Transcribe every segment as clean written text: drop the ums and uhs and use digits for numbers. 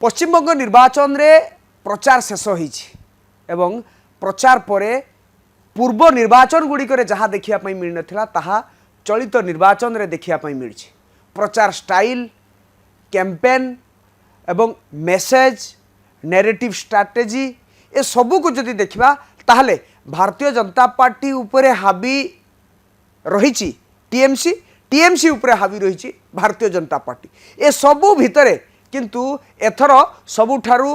पश्चिमबंग निर्वाचन रे प्रचार शेष एवं प्रचार परे पूर्व निर्वाचन गुड़िक जहाँ देखापी मिल ना ताहा चलित निर्वाचन रे देखापी मिली प्रचार स्टाइल कैंपेन एवं मेसेज नैरेटिव स्ट्रैटेजी ए सबू को जदि देखा ताहले भारतीय जनता पार्टी उपरे हावी रही टीएमसी उपरे हावी रही भारतीय जनता पार्टी ए सबू भितरे किंतु एथर सबुठारु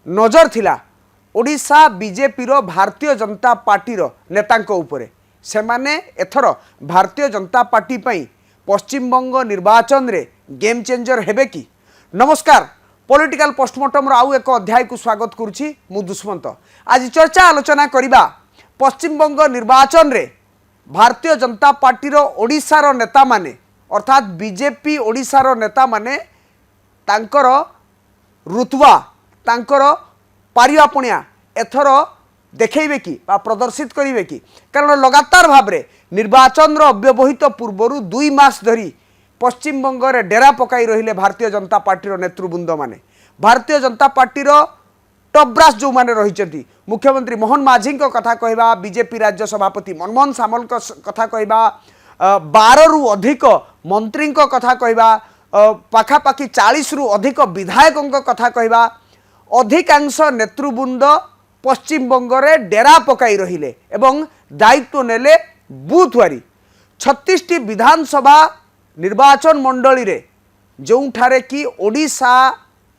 नजर थिला ओडिशा बीजेपी रो भारतीय जनता पार्टी रो नेतांको उपरे से माने एथर भारतीय जनता पार्टी पई पश्चिमबंग निर्वाचन रे गेम चेंजर हेबे कि। नमस्कार, पॉलिटिकल पोस्टमार्टम रो आउ एक अध्याय को स्वागत करुछि मु दुष्मंत। आज चर्चा आलोचना करिबा पश्चिमबंग निर्वाचन रे भारतीय जनता पार्टी रो ओडिशा रो नेता माने अर्थात बीजेपी ओडिशा रो नेता माने तांकर रुतवा तांकर पारियापणिया एथर देखेबे कि बा प्रदर्शित करिवे कि कारण लगातार भाव रे निर्वाचन रो अव्यवहित पूर्वरु 2 मास धरी पश्चिमबंग रे डेरा पकाई रहिले भारतीय जनता पार्टी रो नेतृवृंद माने भारतीय जनता पार्टी रो टॉप ब्रास जो माने रहिचंती मुख्यमंत्री मोहन माझी को कथा कहबा बीजेपी राज्य सभापति मनमोहन सामल को कथा कहबा 12 रु अधिक मंत्री को कथा कहबा पाखापाखि 40 रु अधिक विधायकों को कथा कहबा अधिकांश नेतृवृंद पश्चिमबंग रे डेरा पकाई रहिले एवं दायित्व नेले बुथवारी 36 टी विधानसभा निर्वाचन मंडली रे जोठारे कि ओडिशा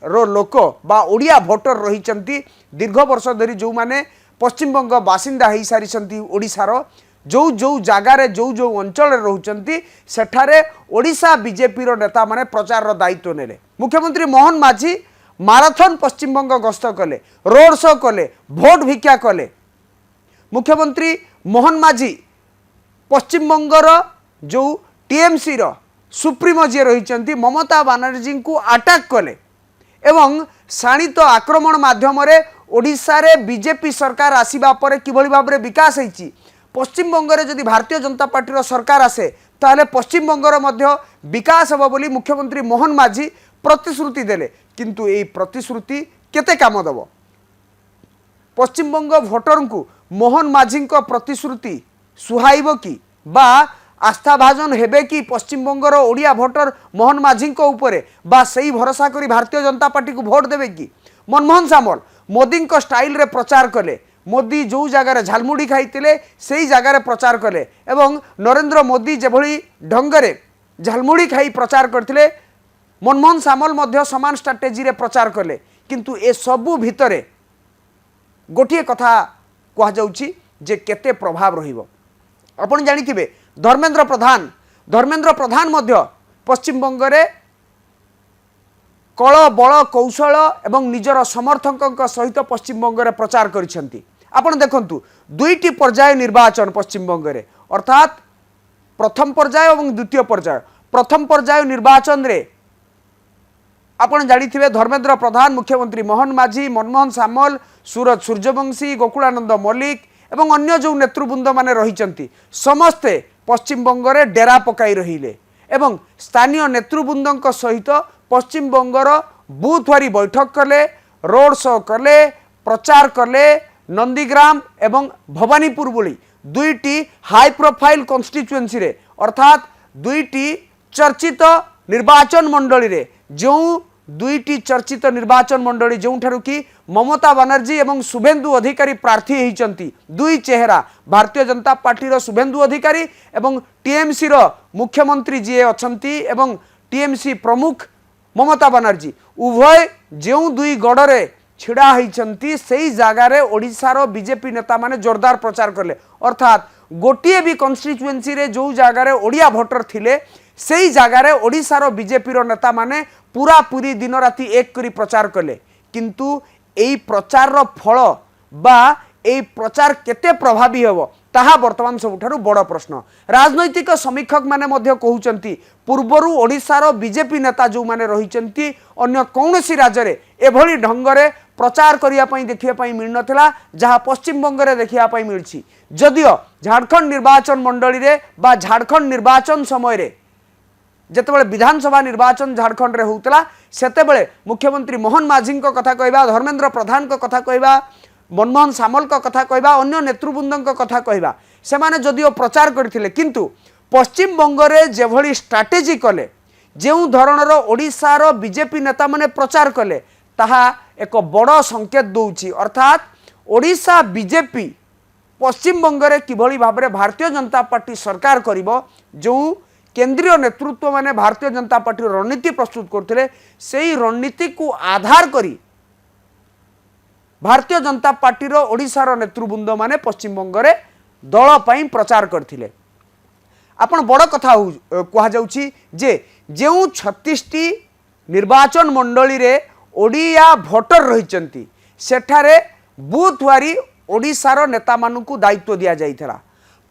रो लोक बा ओडिया भोटर रहिचंती दीर्घ वर्ष धरी जो माने पश्चिमबंग बासिंदा हो सारी ओडिशा रो जो जो जगार जो जो अंचल रोचंती सेठारे ओडिशा बीजेपी रो नेता माने प्रचार रो दायित्व नेले। मुख्यमंत्री मोहन माझी माराथन पश्चिमबंग गस्त कले, रोड शो कले, भोट भिक्षा कले। मुख्यमंत्री मोहन माझी पश्चिमबंगर जो टीएमसी रो सुप्रीमो जी रही ममता बानर्जी को अटैक कले एवं शाणित आक्रमण माध्यम ओडिशा रे बीजेपी सरकार आसीबा परे किभली भाव रे विकास होईची पश्चिमबंग रे जदि भारतीय जनता पार्टी रो सरकार आसे ताहले पश्चिमबंगर मध्य विकास हो बोली मुख्यमंत्री मोहन माझी प्रतिश्रुति देले किंतु ए प्रतिश्रुति केते काम दबो पश्चिमबंग भोटर को मोहन माझी को प्रतिश्रुति सुहाइबो कि बा आस्था भाजन हेबे कि पश्चिमबंगर ओडिया भोटर मोहन माझी को ऊपर बा सही भरोसा करी भारतीय जनता पार्टी को भोट देवे कि। मनमोहन सामल मोदी को स्टाइल रे प्रचार कले मोदी जो जगार झालमुड़ी खाइतिले सेही जगार प्रचार कले एवं नरेंद्र मोदी जेभली ढंगरे झालमुड़ी खाई प्रचार करथिले मनमोहन सामल मध्य समान स्ट्राटेजी रे प्रचार कले किंतु ए सबु भितरे गोटिए कथा कह जाउची जे केते प्रभाव रहिबो। आपण जानिथिबे धर्मेंद्र प्रधान मध्य पश्चिमबंग रे कल बल कौशल एवं निजर समर्थकों सहित पश्चिमबंग रे प्रचार करिसेंती। आपण देखंतु 2टी पर्याय निर्वाचन पश्चिमबंग रे अर्थात प्रथम पर्याय और द्वितीय पर्याय। प्रथम पर्याय निर्वाचन रे आपण जानिथिबे धर्मेंद्र प्रधान मुख्यमंत्री मोहन माझी मनमोहन सामल सूरज सूर्यवंशी गोकुलानंद मल्लिक एवं अन्य जो नेतृवृंद माने रहिचंती समस्ते पश्चिमबंग रे डेरा पकाई रहिले एवं स्थानीय नेतृवृंदों सहित पश्चिमबंगर बुथवारी बैठक कले, रोड शो कले, प्रचार कले। नंदीग्राम एवं भवानीपुर बोली 2टी हाई प्रोफाइल कन्स्टिट्युएंसी रे अर्थात 2टी चर्चित निर्वाचन मंडली रे जो 2टी चर्चित निर्वाचन मंडली जो ठारू कि ममता बानर्जी एवं शुभेन्दु अधिकारी प्रार्थी होइचंती। 2 चेहरा भारतीय जनता पार्टी रो शुभेन्दु अधिकारी एवं टीएमसी रो मुख्यमंत्री जी अछंती एवं टीएमसी प्रमुख ममता बानर्जी उभय जो 2 गड़े छिड़ा होइचंती सेही जगार ओडिशा रो बीजेपी नेता माने जोरदार प्रचार करले अर्थात गोटिए भी कन्स्टिट्युएंसी रे जो जगार ओडिया भोटर थिले सेही जगार ओडिशा रो बीजेपी रो नेता माने पूरा पूरी दिन राति एक करी प्रचार कले किंतु एई प्रचार रो फल बा एई प्रचार केते प्रभावी हेबो ताहा वर्तमान सबुठारु बड़ प्रश्न। राजनैतिक समीक्षक माने मध्य कहउचंती पूर्वरु ओडिशा रो बीजेपी नेता जो माने रहिचंती अन्य कौनसी राज्य रे एभली ढंगरे प्रचार करिया पई देखिया पई मिल नथिला जहां पश्चिमबंग रे देखिया पई मिलछि। जदियो झारखंड निर्वाचन मंडली रे बा झारखंड निर्वाचन समय रे जेतेबेले विधानसभा निर्वाचन झारखंड रे होउतला सेतेबेले मुख्यमंत्री मोहन माझी कथा कहबा, धर्मेंद्र प्रधान को कथा कहबा, मनमोहन सामल को कथा कहबा, अन्य नेतृवृंद को कथा कहबा, से माने जदिओ प्रचार करथिले किंतु पश्चिम बंगरे जेभली स्ट्राटेजी कले, जो धरणर ओडिशार बीजेपी नेता माने प्रचार कले, ताहा एक बड़ संकेत दौची। अर्थात ओडिशा बीजेपी पश्चिम बंगरे किभली भाव में भारतीय जनता पार्टी सरकार करिबो, जो केंद्रीय नेतृत्व माने भारतीय जनता पार्टी रणनीति प्रस्तुत करथिले, सेही रणनीति को आधार करी भारतीय जनता पार्टी रो ओडिशार नेतृवृंद माने पश्चिम बंगरे दल पई प्रचार करथिले। आपण बड़ कथा कहा जाउची जे जो 36टी निर्वाचन मंडली रे ओडिया भोटर रहिचंती, सेठारे बूथ वारी ओडिशार नेता मानकु दायित्व दिया जाइथला।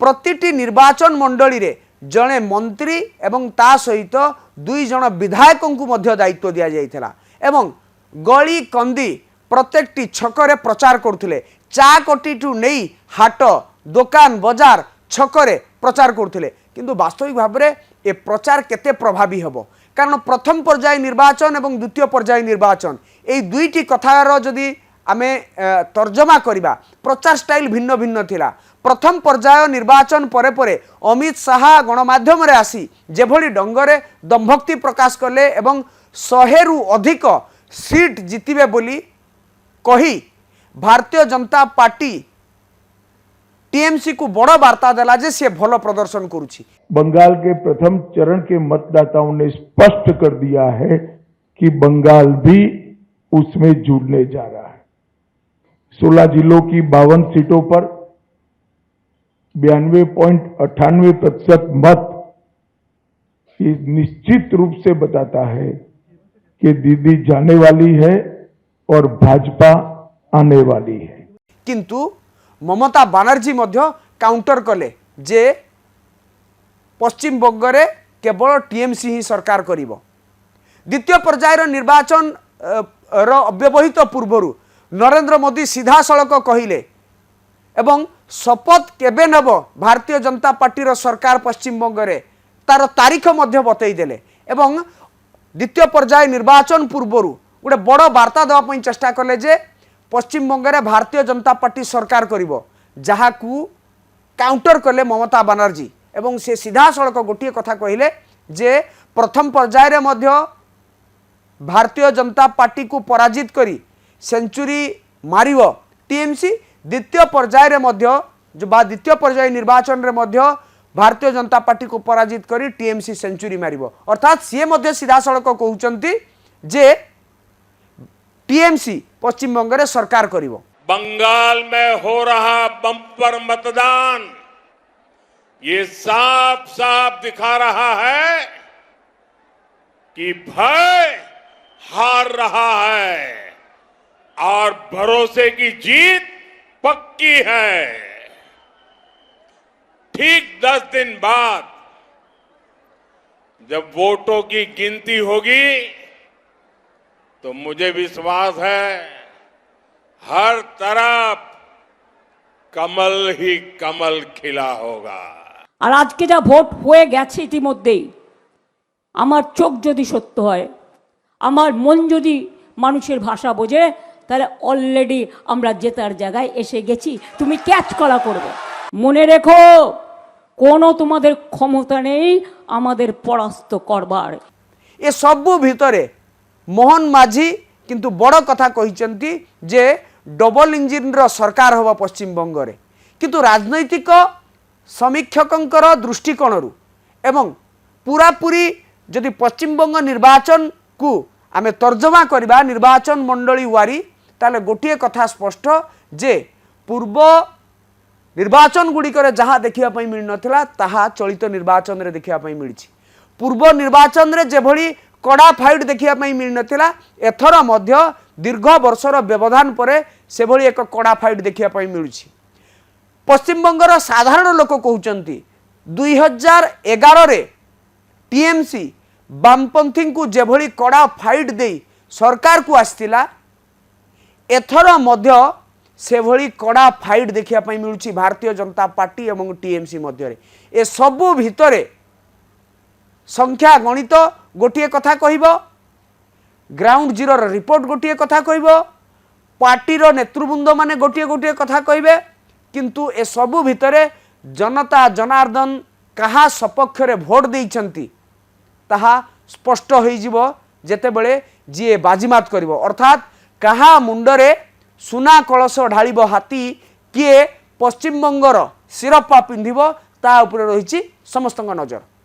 प्रतिटी निर्वाचन मंडली रे जणे मंत्री एवं ता सहित 2 जण विधायकों को मध्य दायित्व दिया जाइथला एवं गली कंदी प्रत्येकटी छकरे प्रचार करथिले। चा कोटीटू नहीं हाट दुकान बजार छकरे प्रचार करथिले, किंतु वास्तविक भाव में ए प्रचार केते प्रभावी हबो, कारण प्रथम पर्याय निर्वाचन एवं द्वितीय पर्याय निर्वाचन ए दुईटी कथार जदि आमे तर्जमा करिबा, प्रचार स्टाइल भिन्न भिन्न थिला। प्रथम पर्याय निर्वाचन परे परे अमित शाह गणमाध्यम रे आसी जेभली डंगरे दंभक्ति प्रकाश कले एवं 100 रु अधिक सीट जितिबे बोली कही भारतीय जनता पार्टी टीएमसी को बड़ वार्ता देला जे से भलो प्रदर्शन करुछि। बंगाल के प्रथम चरण के मतदाताओं ने स्पष्ट कर दिया है कि बंगाल भी उसमें जुड़ने जा रहा है। 16 जिलों की 52 सीटों पर 92.98% मत ये निश्चित रूप से बताता है कि दीदी जाने वाली है और भाजपा आने वाली है। किंतु ममता बनर्जी मध्य काउंटर कले जे पश्चिम बंगरे केवल टीएमसी ही सरकार करिवो। द्वितीय पर्यायर निर्वाचन अव्यवहित पूर्व नरेंद्र मोदी सीधा सड़क कहिले एवं शपथ केबे नब भारतीय जनता पार्टी सरकार पश्चिम बंगरे तार तारीख मध्य बतईदेले एवं द्वितीय पर्याय निर्वाचन पूर्व गोटे बड़ वार्ता देवाई चेष्टा कले जे पश्चिम बंगरे भारतीय जनता पार्टी सरकार करिवो, जहाकू काउंटर कले ममता बनर्जी एवं से सीधा सड़क गोटे कथा कहले जे प्रथम पर्यायर मध्य भारतीय जनता पार्टी को पराजित करी सेंचुरी मारिवो टीएमसी, द्वितीय पर्यायर मध्य जो द्वितीय पर्याय निर्वाचन रे मध्य भारतीय जनता पार्टी को पराजित करी टीएमसी सेंचुरी मारिवो। अर्थात सी मध्य सीधा सड़क कहउचंती जे टीएमसी पश्चिम बंगरे सरकार करिवो। बंगाल में हो रहा बम्पर मतदान ये साफ साफ दिखा रहा है कि भय हार रहा है और भरोसे की जीत पक्की है। ठीक 10 दिन बाद जब वोटों की गिनती होगी तो मुझे विश्वास है हर तरफ कमल ही कमल खिला होगा। আর আজকে যা ভোট হয়ে গেছে ইতিমধ্যেই, আমার চোখ যদি সত্য হয়, আমার মন যদি মানুষের ভাষা বোঝে, তাহলে অলরেডি আমরা জেতার জায়গায় এসে গেছি। তুমি ক্যাচ করা করবে, মনে রেখো কোনো তোমাদের ক্ষমতা নেই আমাদের পরাস্ত করবার। এ সবু ভিতরে मोहन माझी किंतु बड़ कथा कहिचंती जे डबल इंजिन रो सरकार होबा पश्चिम बंगरे, किंतु राजनैतिक समीक्षकंकर दृष्टिकोण एवं पूरा पूरी जदि पश्चिम बंग निर्वाचन को आमे तर्जमा करबा निर्वाचन मंडली वारी, ताले गोटे कथा स्पष्ट जे पूर्व निर्वाचन गुड़िकर जहाँ देखा मिल नथिला ताहा चलित निर्वाचन रे देखा मिली। पूर्व निर्वाचन रे जेभली कड़ा फाइट देखा मिल नथिला, एथर मध्य दीर्घ वर्षर व्यवधान परे से भली एक कड़ा फाइट देखा मिलूँ। पश्चिम बंगर साधारण लोक कहते 2011 रे टीएमसी वामपंथी को जेभली कड़ा फाइट दे सरकार को आसतिला, एथर मध्य से भली कड़ा फाइट देखा मिलूँ भारतीय जनता पार्टी एवं टीएमसी मध्य। ए सबु भितरे संख्या गणित गोटे कथा कहब, ग्राउंड जीरो रिपोर्ट गोटे कथा कहब, पार्टीर नेतृवृंद माने गोटे गोटे कथा कहबे, किंतु ए सबु भितरे जनता जनार्दन कहा सपक्ष रे भोट देइछंती ताहा स्पष्ट होई जिवो जेतेबेले जी बाजीमात करिवो। अर्थात कहा मुंडरे सुना कलश ढालिबो हाथी, किए पश्चिम बंगर सिरपा पिंधिबो ता उपरे रहिछि समस्तक नजर।